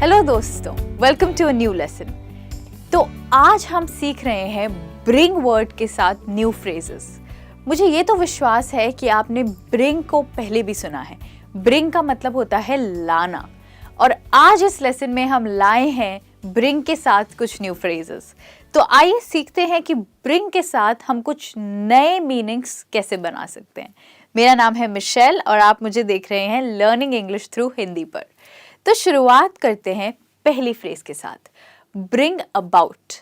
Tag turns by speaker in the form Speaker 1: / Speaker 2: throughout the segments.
Speaker 1: Hello दोस्तों, welcome to a new lesson. तो आज हम सीख रहे हैं ब्रिंग वर्ड के साथ न्यू फ्रेजेस। मुझे ये तो विश्वास है कि आपने ब्रिंग को पहले भी सुना है। ब्रिंग का मतलब होता है लाना, और आज इस लेसन में हम लाए हैं ब्रिंग के साथ कुछ न्यू फ्रेजेस। तो आइए सीखते हैं कि ब्रिंग के साथ हम कुछ नए मीनिंग्स कैसे बना सकते हैं। मेरा नाम है मिशेल और आप मुझे देख रहे हैं लर्निंग इंग्लिश थ्रू हिंदी पर। तो शुरुआत करते हैं पहली फ्रेज के साथ, ब्रिंग अबाउट।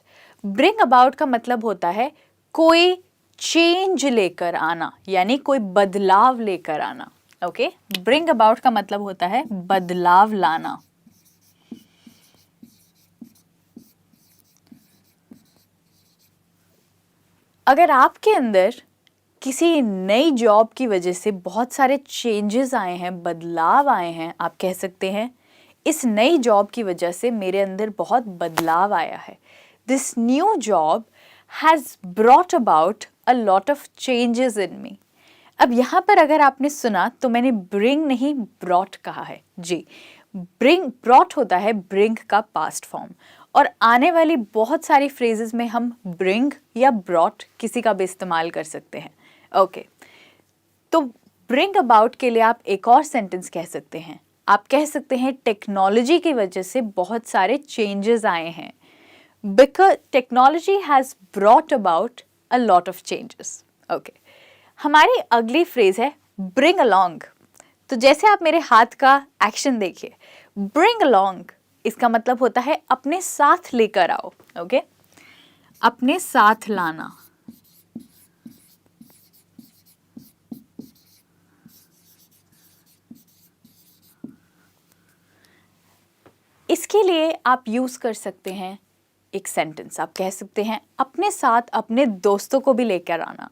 Speaker 1: ब्रिंग अबाउट का मतलब होता है कोई चेंज लेकर आना, यानी कोई बदलाव लेकर आना। ओके, ब्रिंग अबाउट का मतलब होता है बदलाव लाना। अगर आपके अंदर किसी नई जॉब की वजह से बहुत सारे चेंजेस आए हैं, बदलाव आए हैं, आप कह सकते हैं इस नई जॉब की वजह से मेरे अंदर बहुत बदलाव आया है। This new job has brought about a lot of changes in me. अब यहाँ पर अगर आपने सुना तो मैंने ब्रिंग नहीं ब्रॉट कहा है। जी, ब्रिंग ब्रॉट होता है ब्रिंग का पास्ट फॉर्म, और आने वाली बहुत सारी फ्रेजेस में हम ब्रिंग या ब्रॉट किसी का भी इस्तेमाल कर सकते हैं। ओके, तो ब्रिंग अबाउट के लिए आप एक और सेंटेंस कह सकते हैं। आप कह सकते हैं टेक्नोलॉजी की वजह से बहुत सारे चेंजेस आए हैं। Because technology has brought about a lot of changes. Okay, हमारी अगली फ्रेज है ब्रिंग अलोंग। तो जैसे आप मेरे हाथ का एक्शन देखिए, ब्रिंग अलोंग इसका मतलब होता है अपने साथ लेकर आओ। ओके, अपने साथ लाना। इसके लिए आप यूज कर सकते हैं एक सेंटेंस। आप कह सकते हैं अपने साथ अपने दोस्तों को भी लेकर आना।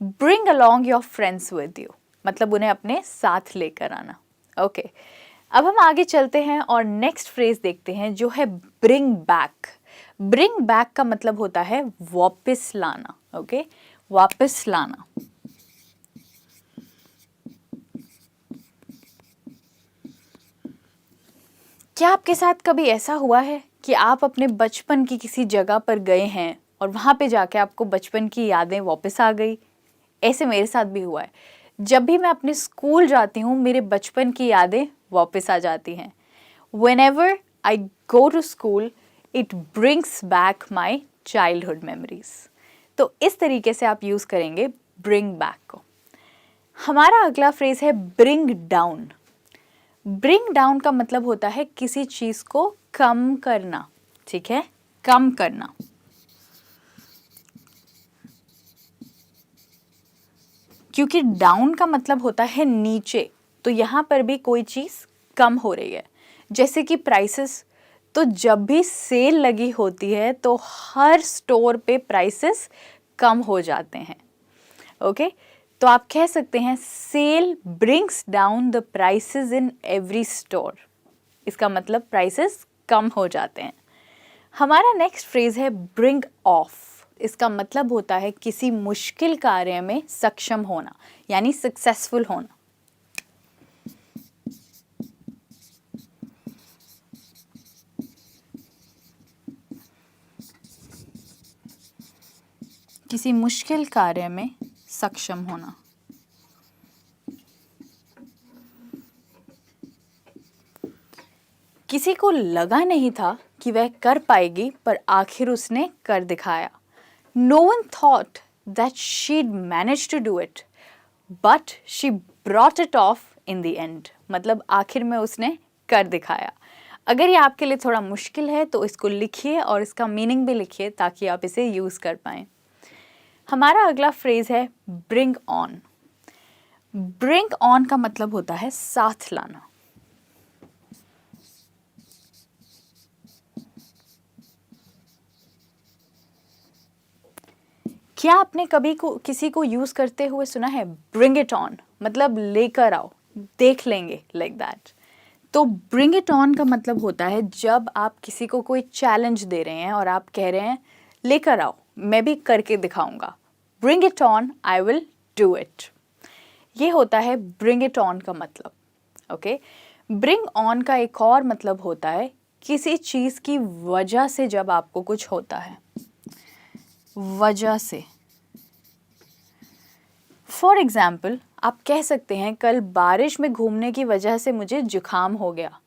Speaker 1: Bring along your friends with you, मतलब उन्हें अपने साथ लेकर आना। ओके, अब हम आगे चलते हैं और नेक्स्ट फ्रेज देखते हैं जो है ब्रिंग बैक। ब्रिंग बैक का मतलब होता है वापस लाना। ओके, वापस लाना। क्या आपके साथ कभी ऐसा हुआ है कि आप अपने बचपन की किसी जगह पर गए हैं और वहाँ पे जाके आपको बचपन की यादें वापस आ गई? ऐसे मेरे साथ भी हुआ है। जब भी मैं अपने स्कूल जाती हूँ मेरे बचपन की यादें वापस आ जाती हैं। Whenever I go to school, it brings back my childhood memories. तो इस तरीके से आप यूज़ करेंगे bring back को। हमारा अगला फ्रेज है bring down। ब्रिंग डाउन का मतलब होता है किसी चीज को कम करना। ठीक है, कम करना। क्योंकि डाउन का मतलब होता है नीचे, तो यहां पर भी कोई चीज कम हो रही है। जैसे कि प्राइसेस, तो जब भी सेल लगी होती है तो हर स्टोर पे प्राइसेस कम हो जाते हैं। ओके, तो आप कह सकते हैं sale brings down the prices in every store. इसका मतलब प्राइसेस कम हो जाते हैं। हमारा नेक्स्ट फ्रेज है ब्रिंग ऑफ। इसका मतलब होता है किसी मुश्किल कार्य में सक्षम होना, यानी सक्सेसफुल होना। किसी मुश्किल कार्य में सक्षम होना। किसी को लगा नहीं था कि वह कर पाएगी, पर आखिर उसने कर दिखाया। No one thought that she'd manage to do it, but she brought it off in the end. मतलब आखिर में उसने कर दिखाया। अगर ये आपके लिए थोड़ा मुश्किल है तो इसको लिखिए और इसका मीनिंग भी लिखिए ताकि आप इसे यूज़ कर पाएँ। हमारा अगला फ्रेज है ब्रिंग ऑन। ब्रिंग ऑन का मतलब होता है साथ लाना। क्या आपने कभी किसी को यूज करते हुए सुना है ब्रिंग इट ऑन, मतलब लेकर आओ, देख लेंगे, लाइक दैट। तो ब्रिंग इट ऑन का मतलब होता है जब आप किसी को कोई चैलेंज दे रहे हैं और आप कह रहे हैं लेकर आओ, मैं भी करके दिखाऊंगा। Bring it on, I will do it. ये होता है ब्रिंग इट ऑन का मतलब। ओके, ब्रिंग ऑन का एक और मतलब होता है किसी चीज़ की वजह से जब आपको कुछ होता है, वजह से। फॉर एग्ज़ाम्पल आप कह सकते हैं कल बारिश में घूमने की वजह से मुझे जुकाम हो गया।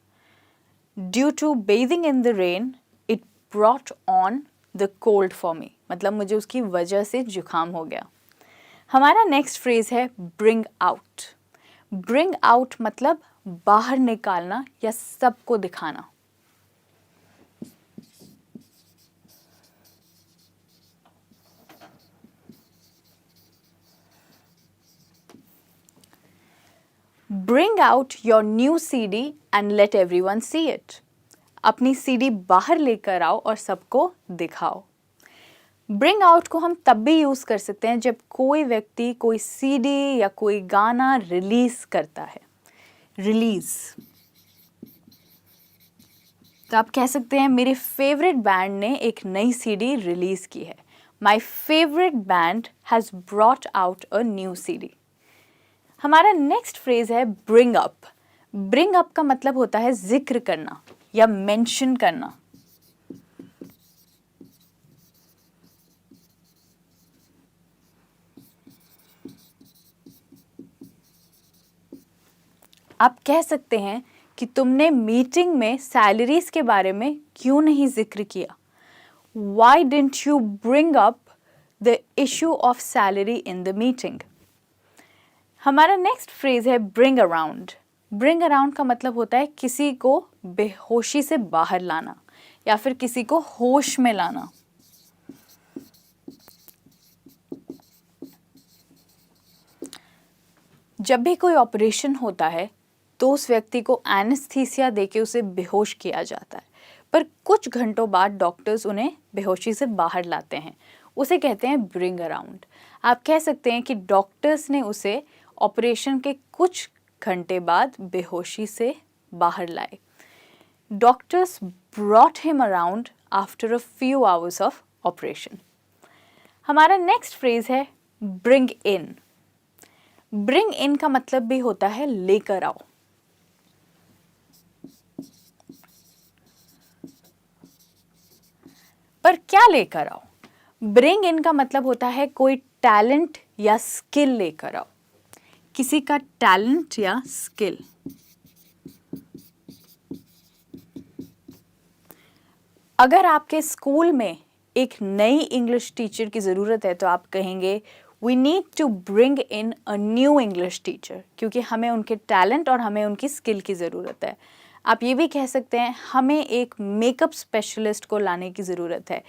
Speaker 1: Due to bathing in the rain it brought on the cold for me, मतलब मुझे उसकी वजह से जुकाम हो गया। हमारा नेक्स्ट फ्रेज़ है ब्रिंग आउट। ब्रिंग आउट मतलब बाहर निकालना या सबको दिखाना। Bring out your new CD and let everyone see it. अपनी CD बाहर लेकर आओ और सबको दिखाओ। Bring out को हम तब भी यूज़ कर सकते हैं जब कोई व्यक्ति कोई CD या कोई गाना रिलीज़ करता है। रिलीज़, तो आप कह सकते हैं मेरे फेवरेट बैंड ने एक नई CD रिलीज़ की है। My favorite band has brought out a new CD. हमारा नेक्स्ट फ्रेज है ब्रिंग अप। ब्रिंग अप का मतलब होता है जिक्र करना या मेंशन करना। आप कह सकते हैं कि तुमने मीटिंग में सैलरीज के बारे में क्यों नहीं जिक्र किया? Why didn't you bring up the issue of salary in the meeting? हमारा नेक्स्ट फ्रेज है ब्रिंग अराउंड। ब्रिंग अराउंड का मतलब होता है किसी को बेहोशी से बाहर लाना या फिर किसी को होश में लाना। जब भी कोई ऑपरेशन होता है तो उस व्यक्ति को एनेस्थीसिया देके उसे बेहोश किया जाता है, पर कुछ घंटों बाद डॉक्टर्स उन्हें बेहोशी से बाहर लाते हैं, उसे कहते हैं ब्रिंग अराउंड। आप कह सकते हैं कि डॉक्टर्स ने उसे ऑपरेशन के कुछ घंटे बाद बेहोशी से बाहर लाए। Doctors brought him around after a few hours of operation. हमारा नेक्स्ट फ्रेज है ब्रिंग इन। ब्रिंग इन का मतलब भी होता है लेकर आओ। पर क्या लेकर आओ? ब्रिंग इन का मतलब होता है कोई टैलेंट या स्किल लेकर आओ, किसी का टैलेंट या स्किल। अगर आपके स्कूल में एक नई इंग्लिश टीचर की ज़रूरत है तो आप कहेंगे we need to bring in a new English teacher, क्योंकि हमें उनके टैलेंट और हमें उनकी स्किल की ज़रूरत है। आप ये भी कह सकते हैं हमें एक मेकअप स्पेशलिस्ट को लाने की ज़रूरत है,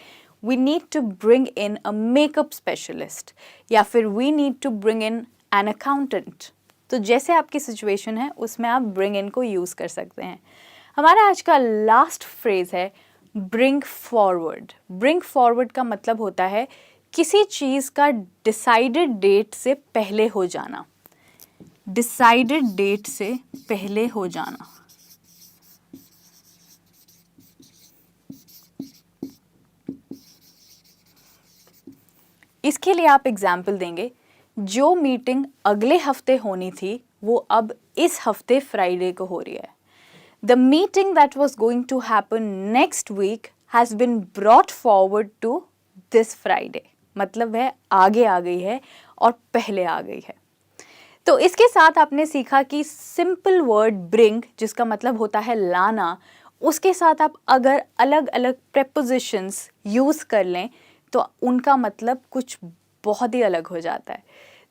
Speaker 1: we need to bring in a makeup specialist, या फिर we need to bring in an accountant. तो जैसे आपकी सिचुएशन है उसमें आप ब्रिंग इन को यूज़ कर सकते हैं। हमारा आज का लास्ट फ्रेज है ब्रिंग फॉरवर्ड। ब्रिंग फॉरवर्ड का मतलब होता है किसी चीज़ का डिसाइडेड डेट से पहले हो जाना। डिसाइडेड डेट से पहले हो जाना। इसके लिए आप एग्जाम्पल देंगे, जो मीटिंग अगले हफ्ते होनी थी वो अब इस हफ्ते फ्राइडे को हो रही है। The meeting that was going to happen next week has been brought forward to this Friday. मतलब है आगे आ गई है और पहले आ गई है। तो इसके साथ आपने सीखा कि सिंपल वर्ड ब्रिंग, जिसका मतलब होता है लाना, उसके साथ आप अगर अलग अलग प्रेपोजिशंस यूज़ कर लें तो उनका मतलब कुछ बहुत ही अलग हो जाता है।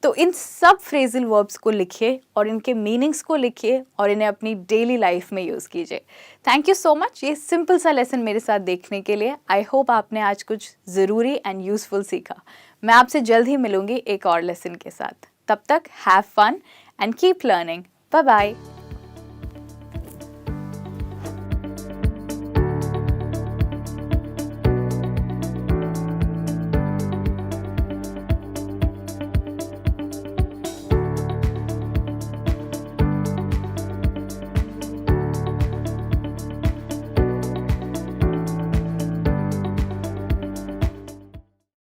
Speaker 1: तो इन सब फ्रेजल वर्ब्स को लिखिए और इनके मीनिंग्स को लिखिए और इन्हें अपनी डेली लाइफ में यूज़ कीजिए। थैंक यू सो मच ये सिंपल सा लेसन मेरे साथ देखने के लिए। आई होप आपने आज कुछ ज़रूरी एंड यूज़फुल सीखा। मैं आपसे जल्द ही मिलूंगी एक और लेसन के साथ। तब तक have fun and keep learning. Bye bye.